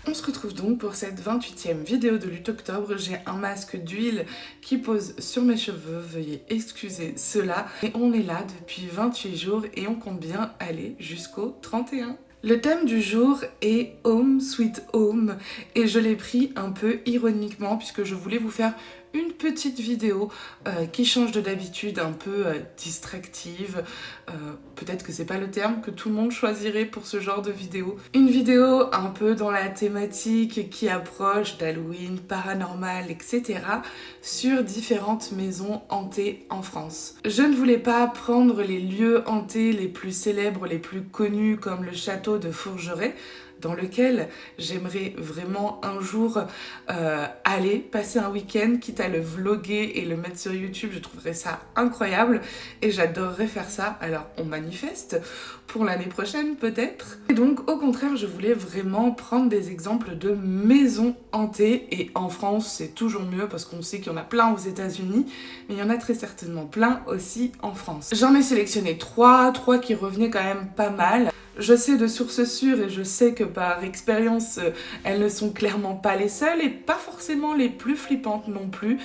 On se retrouve donc pour cette 28e vidéo de lutte octobre. J'ai un masque d'huile qui pose sur mes cheveux, veuillez excuser cela. Et on est là depuis 28 jours et on compte bien aller jusqu'au 31. Le thème du jour est Home Sweet Home et je l'ai pris un peu ironiquement puisque je voulais vous faire une petite vidéo qui change de d'habitude, un peu distractive. Peut-être que c'est pas le terme que tout le monde choisirait pour ce genre de vidéo. Une vidéo un peu dans la thématique qui approche d'Halloween, paranormal, etc. sur différentes maisons hantées en France. Je ne voulais pas prendre les lieux hantés les plus célèbres, les plus connus comme le château de Fourgeret, dans lequel j'aimerais vraiment un jour aller passer un week-end, quitte à le vlogger et le mettre sur YouTube. Je trouverais ça incroyable et j'adorerais faire ça. Alors on manifeste pour l'année prochaine peut-être. Et donc au contraire, je voulais vraiment prendre des exemples de maisons hantées, et en France c'est toujours mieux parce qu'on sait qu'il y en a plein aux États-Unis, mais il y en a très certainement plein aussi en France. J'en ai sélectionné trois qui revenaient quand même pas mal. Je sais de sources sûres et je sais que par expérience, elles ne sont clairement pas les seules et pas forcément les plus flippantes non plus.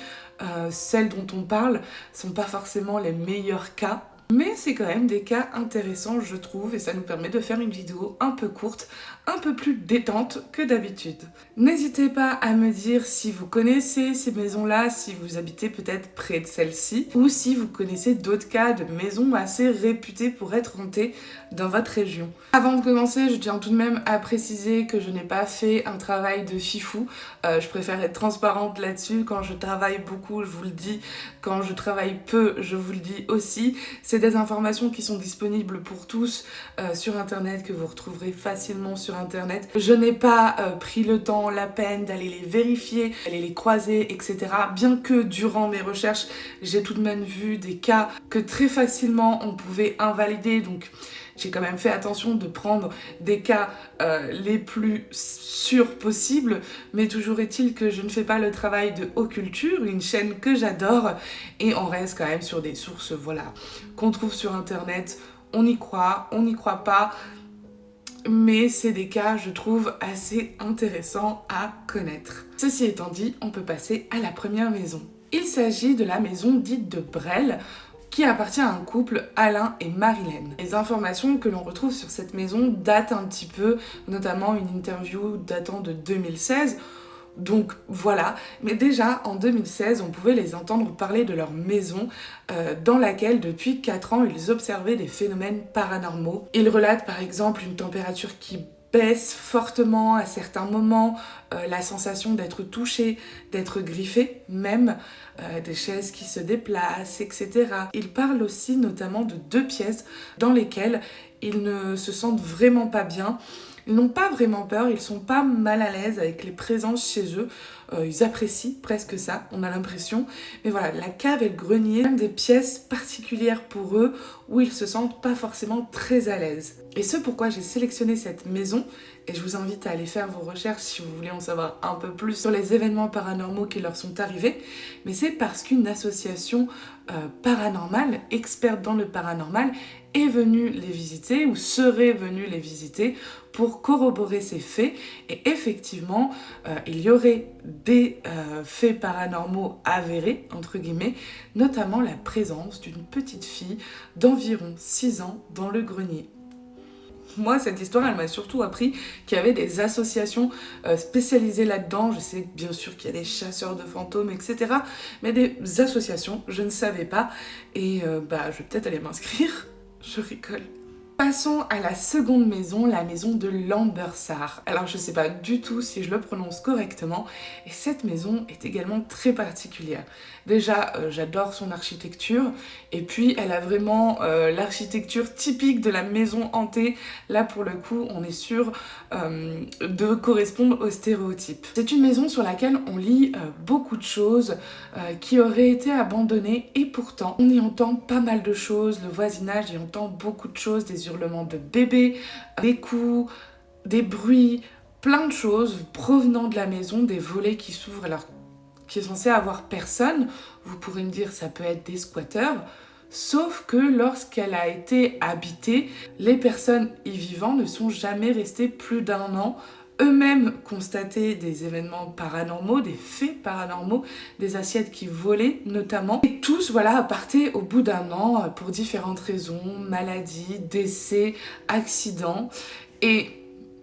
Celles dont on parle sont pas forcément les meilleurs cas. Mais c'est quand même des cas intéressants, je trouve, et ça nous permet de faire une vidéo un peu courte, un peu plus détente que d'habitude. N'hésitez pas à me dire si vous connaissez ces maisons-là, si vous habitez peut-être près de celles-ci, ou si vous connaissez d'autres cas de maisons assez réputées pour être hantées dans votre région. Avant de commencer, je tiens tout de même à préciser que je n'ai pas fait un travail de fifou. Je préfère être transparente là-dessus. Quand je travaille beaucoup, je vous le dis. Quand je travaille peu, je vous le dis aussi. C'est des informations qui sont disponibles pour tous sur internet, que vous retrouverez facilement sur internet. Je n'ai pas pris le temps, la peine d'aller les vérifier, d'aller les croiser, etc. Bien que durant mes recherches, j'ai tout de même vu des cas que très facilement on pouvait invalider. Donc j'ai quand même fait attention de prendre des cas les plus sûrs possibles, mais toujours est-il que je ne fais pas le travail de Occulture, une chaîne que j'adore, et on reste quand même sur des sources, voilà, qu'on trouve sur internet. On y croit, on n'y croit pas, mais c'est des cas, je trouve, assez intéressants à connaître. Ceci étant dit, on peut passer à la première maison. Il s'agit de la maison dite de Brel, qui appartient à un couple, Alain et Marilène. Les informations que l'on retrouve sur cette maison datent un petit peu, notamment une interview datant de 2016, donc voilà. Mais déjà en 2016, on pouvait les entendre parler de leur maison dans laquelle depuis 4 ans, ils observaient des phénomènes paranormaux. Ils relatent par exemple une température qui baisse fortement à certains moments, la sensation d'être touché, d'être griffé même, des chaises qui se déplacent, etc. Ils parlent aussi notamment de 2 pièces dans lesquelles ils ne se sentent vraiment pas bien. Ils n'ont pas vraiment peur, ils sont pas mal à l'aise avec les présences chez eux. Ils apprécient presque ça, on a l'impression. Mais voilà, la cave et le grenier, même des pièces particulières pour eux où ils se sentent pas forcément très à l'aise. Et ce pourquoi j'ai sélectionné cette maison, et je vous invite à aller faire vos recherches si vous voulez en savoir un peu plus sur les événements paranormaux qui leur sont arrivés, mais c'est parce qu'une association paranormale, experte dans le paranormal, est venue les visiter ou serait venue les visiter pour corroborer ces faits. Et effectivement, il y aurait des faits paranormaux avérés, entre guillemets, notamment la présence d'une petite fille d'environ 6 ans dans le grenier. Moi, cette histoire, elle m'a surtout appris qu'il y avait des associations spécialisées là-dedans. Je sais bien sûr qu'il y a des chasseurs de fantômes, etc. Mais des associations, je ne savais pas. Et je vais peut-être aller m'inscrire. Je rigole. Passons à la seconde maison, la maison de Lambersart. Alors je sais pas du tout si je le prononce correctement, et cette maison est également très particulière. Déjà, j'adore son architecture, et puis elle a vraiment l'architecture typique de la maison hantée. Là pour le coup, on est sûr de correspondre aux stéréotypes. C'est une maison sur laquelle on lit beaucoup de choses qui auraient été abandonnées, et pourtant on y entend pas mal de choses. Le voisinage y entend beaucoup de choses, des hurlements de bébés, des coups, des bruits, plein de choses provenant de la maison, des volets qui s'ouvrent alors qui est censé avoir personne. Vous pourrez me dire ça peut être des squatteurs, sauf que lorsqu'elle a été habitée, les personnes y vivant ne sont jamais restées plus d'1 an. eux-mêmes constaté des événements paranormaux, des faits paranormaux, des assiettes qui volaient notamment. Et tous, voilà, partaient au bout d'un an pour différentes raisons, maladies, décès, accidents. Et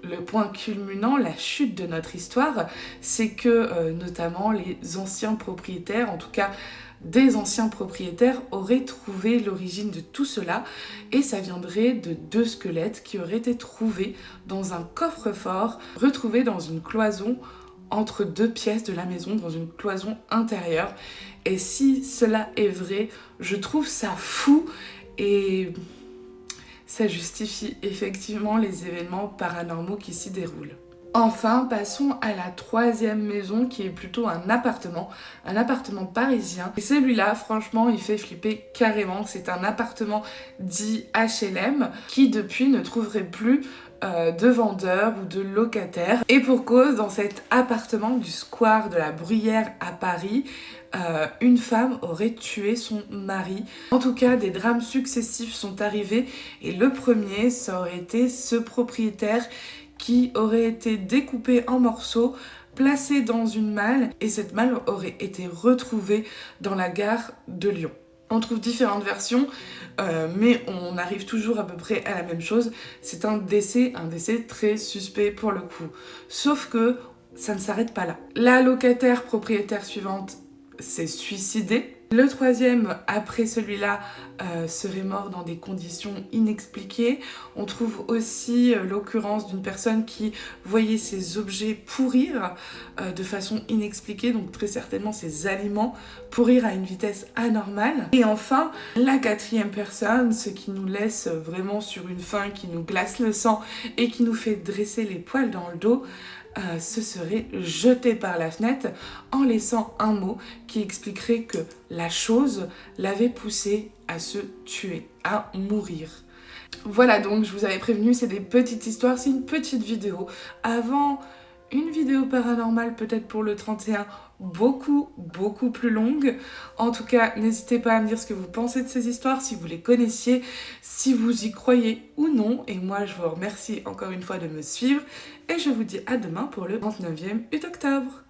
le point culminant, la chute de notre histoire, c'est que notamment les anciens propriétaires, en tout cas des anciens propriétaires, auraient trouvé l'origine de tout cela, et ça viendrait de 2 squelettes qui auraient été trouvés dans un coffre-fort, retrouvés dans une cloison entre 2 pièces de la maison, dans une cloison intérieure. Et si cela est vrai, je trouve ça fou, et ça justifie effectivement les événements paranormaux qui s'y déroulent. Enfin, passons à la 3e maison qui est plutôt un appartement parisien. Et celui-là, franchement, il fait flipper carrément. C'est un appartement dit HLM qui depuis ne trouverait plus de vendeurs ou de locataires. Et pour cause, dans cet appartement du square de la Bruyère à Paris, une femme aurait tué son mari. En tout cas, des drames successifs sont arrivés et le premier, ça aurait été ce propriétaire qui aurait été découpé en morceaux, placé dans une malle, et cette malle aurait été retrouvée dans la gare de Lyon. On trouve différentes versions, mais on arrive toujours à peu près à la même chose. C'est un décès très suspect pour le coup. Sauf que ça ne s'arrête pas là. La locataire propriétaire suivante s'est suicidée. Le 3e, après celui-là, serait mort dans des conditions inexpliquées. On trouve aussi l'occurrence d'une personne qui voyait ses objets pourrir de façon inexpliquée, donc très certainement ses aliments pourrir à une vitesse anormale. Et enfin, la 4e personne, ce qui nous laisse vraiment sur une faim qui nous glace le sang et qui nous fait dresser les poils dans le dos, se serait jeté par la fenêtre en laissant un mot qui expliquerait que la chose l'avait poussé à se tuer, à mourir. Voilà, donc je vous avais prévenu, c'est des petites histoires, c'est une petite vidéo. Avant une vidéo paranormale peut-être pour le 31, beaucoup plus longue. En tout cas, n'hésitez pas à me dire ce que vous pensez de ces histoires, si vous les connaissiez, si vous y croyez ou non. Et moi, je vous remercie encore une fois de me suivre et je vous dis à demain pour le 29e d'octobre.